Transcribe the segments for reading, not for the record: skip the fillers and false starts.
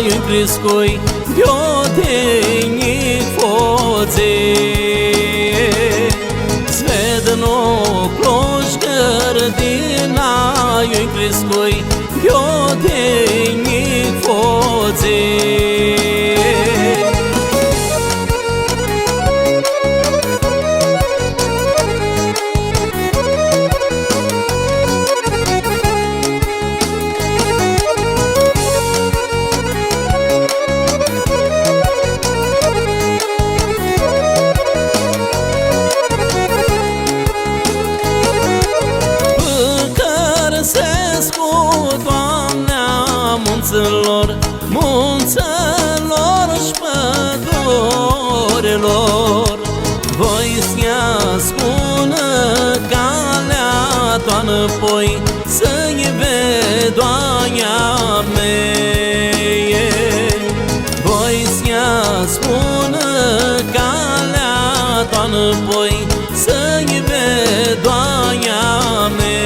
in crescoi bioteni foze Svedno kloš gardina in crescoi bioteni foze Munților, munților și pădurilor Voi-ți spune calea toană poi Să-i vedoaia mea Voi-ți spune calea toană poi Să-i vedoaia mea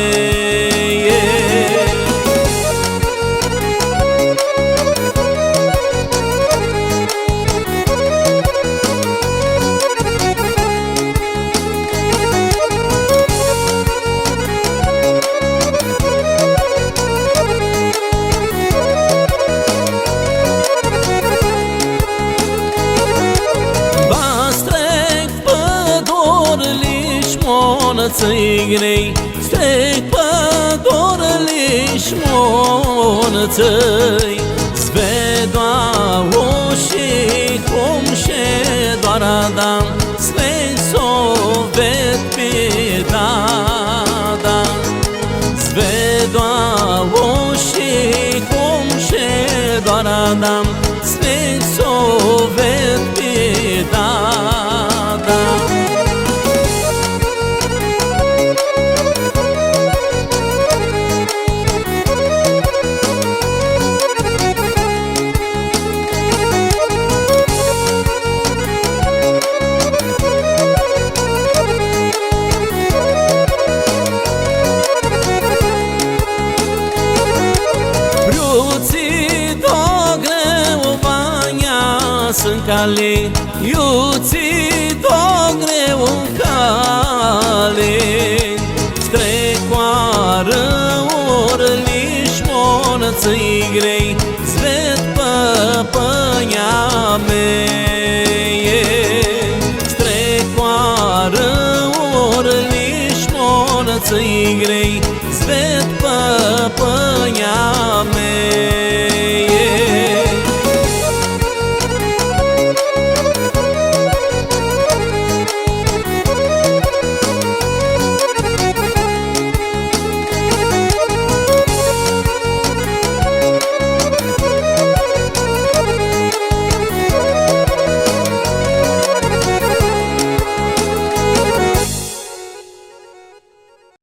Țăi strec pădurile și monățăi Svedoa oșii cum și doar Adam Svei sovet pe dada Svedoa oșii cum și doar Adam Svei sovet pe dada Sunt cale, iuți-o greu în cale